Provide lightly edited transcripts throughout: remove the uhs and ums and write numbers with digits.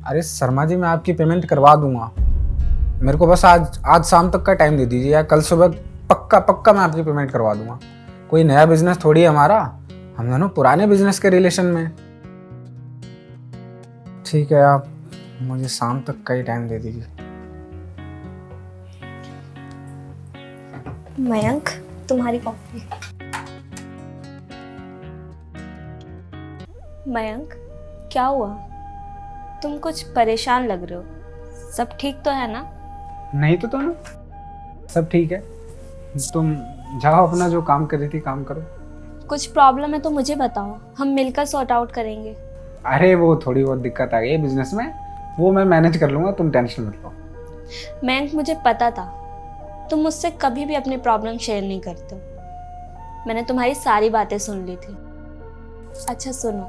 अरे शर्मा जी, मैं आपकी पेमेंट करवा दूंगा। मेरे को बस आज आज शाम तक का टाइम दे दीजिए, या कल सुबह पक्का पक्का मैं आपकी पेमेंट करवा दूंगा। कोई नया बिजनेस थोड़ी है हमारा, हम दोनों पुराने बिजनेस के रिलेशन में। ठीक है, आप मुझे शाम तक का ही टाइम दे दीजिए। मयंक, तुम्हारी कॉफी। मयंक, क्या हुआ? तुम कुछ परेशान लग रहे हो। सब ठीक तो है ना? नहीं तो ना, सब ठीक है। तुम जाओ, अपना जो काम कर रही थी काम करो। कुछ प्रॉब्लम है तो मुझे बताओ, हम मिलकर सॉर्ट आउट करेंगे। अरे वो थोड़ी बहुत दिक्कत आ गई बिजनेस में, वो मैं मैनेज कर लूंगा, तुम टेंशन मत लो। मयंक, मुझे पता था तुम मुझसे कभी भी अपनी प्रॉब्लम शेयर नहीं करते हो। मैंने तुम्हारी सारी बातें सुन ली थी। अच्छा सुनो,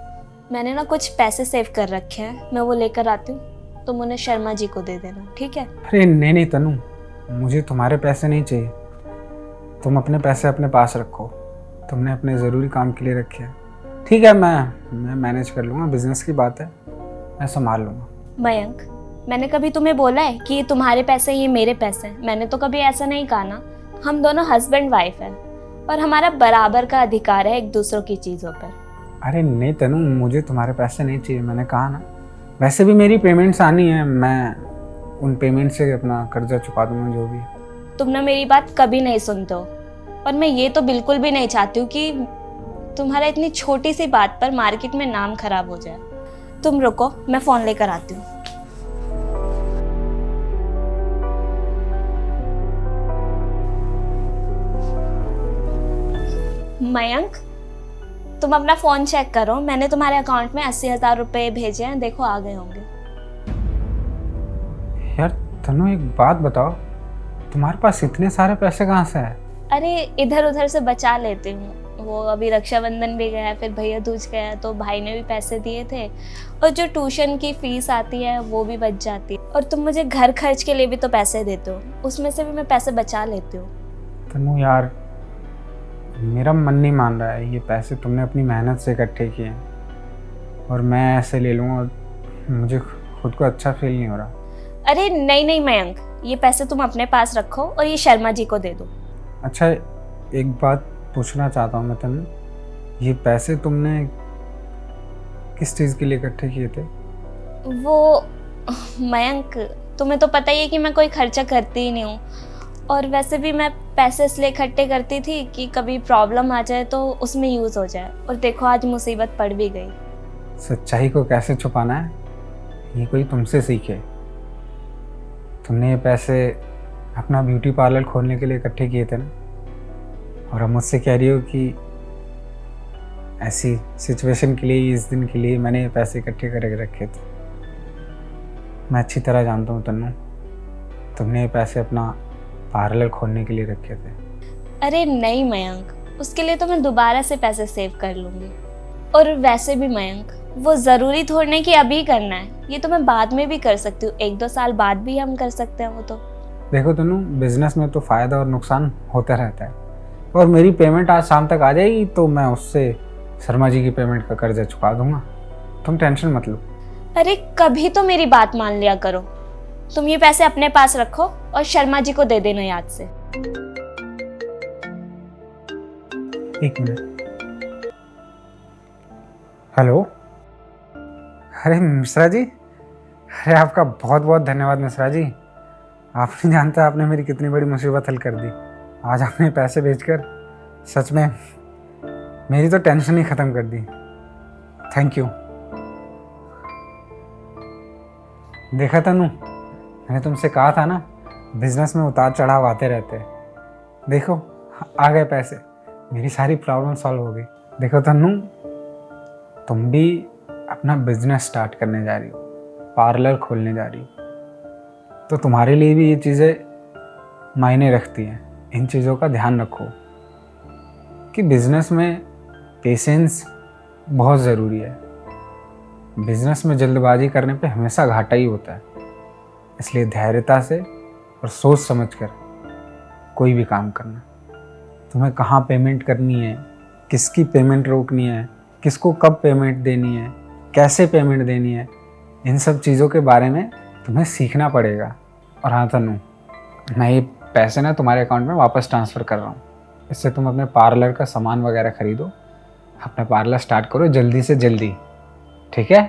मैंने ना कुछ पैसे सेव कर रखे हैं, मैं वो लेकर आती हूँ, तुम उन्हें शर्मा जी को दे देना, ठीक है? अरे नहीं नहीं तनु, मुझे तुम्हारे पैसे नहीं चाहिए। तुम अपने पैसे अपने पास रखो, तुमने अपने ज़रूरी काम के लिए रखे हैं। ठीक है, मैं मैनेज कर लूँगा, बिजनेस की बात है, मैं संभाल लूँगा। मयंक, मैंने कभी तुम्हें बोला है कि ये तुम्हारे पैसे ये मेरे पैसे हैं? मैंने तो कभी ऐसा नहीं कहा ना। हम दोनों हस्बैंड वाइफ हैं और हमारा बराबर का अधिकार है एक दूसरों की चीज़ों पर। अरे नहीं तनु, मुझे तुम्हारे पैसे नहीं चाहिए, मैंने कहा ना। वैसे भी मेरी पेमेंट्स आनी है, मैं उन पेमेंट से अपना कर्जा चुका दूंगा जो भी। तुम ना मेरी बात कभी नहीं सुनते हो, और मैं ये तो बिल्कुल भी नहीं चाहती हूँ कि तुम्हारा इतनी छोटी सी बात पर मार्केट में नाम खराब हो जाए। तुम रुको, मैं फ़ोन लेकर आती हूँ। मयंक, तुम अपना फ़ोन चेक करो, मैंने तुम्हारे अकाउंट में 80,000 रुपये भेजे हैं, देखो आ गए होंगे। यार तनु, एक बात बताओ, तुम्हारे पास इतने सारे पैसे कहाँ से है? अरे इधर उधर से बचा लेती हूँ। वो अभी रक्षाबंधन भी गया, फिर भैया दूज गया, तो भाई ने भी पैसे दिए थे, और जो ट्यूशन की फीस आती है वो भी बच जाती है, और तुम मुझे घर खर्च के लिए भी तो पैसे देते हो, उसमें से भी मैं पैसे बचा लेती हूँ। तनु यार, मेरा मन नहीं मान रहा है, ये पैसे तुमने अपनी मेहनत से इकट्ठे किए हैं और मैं ऐसे ले लूँगा, मुझे खुद को अच्छा फील नहीं हो रहा। अरे नहीं नहीं मयंक, ये पैसे तुम अपने पास रखो और ये शर्मा जी को दे दो। अच्छा, एक बात पूछना चाहता हूँ मैं तनु, ये पैसे तुमने किस चीज़ के लिए इकट्ठे किए थे? वो मयंक, तुम्हें तो पता ही है कि मैं कोई खर्चा करती ही नहीं हूँ, और वैसे भी मैं पैसे इसलिए इकट्ठे करती थी कि कभी प्रॉब्लम आ जाए तो उसमें यूज़ हो जाए, और देखो आज मुसीबत पड़ भी गई। सच्चाई को कैसे छुपाना है, ये कोई तुमसे सीखे। तुमने ये पैसे अपना ब्यूटी पार्लर खोलने के लिए इकट्ठे किए थे ना, और अब मुझसे कह रही हो कि ऐसी सिचुएशन के लिए, इस दिन के लिए मैंने ये पैसे इकट्ठे करके रखे थे। मैं अच्छी तरह जानता हूँ तन्नू, तुमने ये पैसे अपना पार्लर खोलने के लिए रखे थे। अरे नहीं मयंक, उसके लिए तो मैं दोबारा से पैसे सेव कर लूँगी, और वैसे भी मयंक, वो ज़रूरी थोड़ना कि अभी करना है, ये तो मैं बाद में भी कर सकती हूँ, 1-2 साल बाद भी हम कर सकते हैं वो तो। देखो तन्नू, बिजनेस में तो फ़ायदा और नुकसान होता रहता है, और मेरी पेमेंट आज शाम तक आ जाएगी तो मैं उससे शर्मा जी की पेमेंट का कर्जा चुका दूंगा, तुम टेंशन मत लो। अरे कभी तो मेरी बात मान लिया करो। तुम ये पैसे अपने पास रखो और शर्मा जी को दे देना याद से। एक मिनट। हेलो, अरे मिश्रा जी, अरे आपका बहुत बहुत धन्यवाद मिश्रा जी। आप नहीं जानते आपने मेरी कितनी बड़ी मुसीबत हल कर दी। आज आपने पैसे भेजकर सच में मेरी तो टेंशन ही ख़त्म कर दी। Thank you. देखा तनु, मैंने तुमसे कहा था ना, बिजनेस में उतार चढ़ाव आते रहते हैं। देखो आ गए पैसे, मेरी सारी प्रॉब्लम सॉल्व हो गई। देखो तनु, तुम भी अपना बिजनेस स्टार्ट करने जा रही हो, पार्लर खोलने जा रही हो, तो तुम्हारे लिए भी ये चीज़ें मायने रखती हैं। इन चीज़ों का ध्यान रखो कि बिजनेस में पेशेंस बहुत ज़रूरी है। बिजनेस में जल्दबाजी करने पे हमेशा घाटा ही होता है, इसलिए धैर्यता से और सोच समझकर कोई भी काम करना। तुम्हें कहाँ पेमेंट करनी है, किसकी पेमेंट रोकनी है, किसको कब पेमेंट देनी है, कैसे पेमेंट देनी है, इन सब चीज़ों के बारे में तुम्हें सीखना पड़ेगा। और हाँ तनु, मैं ये पैसे ना तुम्हारे अकाउंट में वापस ट्रांसफ़र कर रहा हूँ। इससे तुम अपने पार्लर का सामान वगैरह खरीदो, अपना पार्लर स्टार्ट करो जल्दी से जल्दी, ठीक है?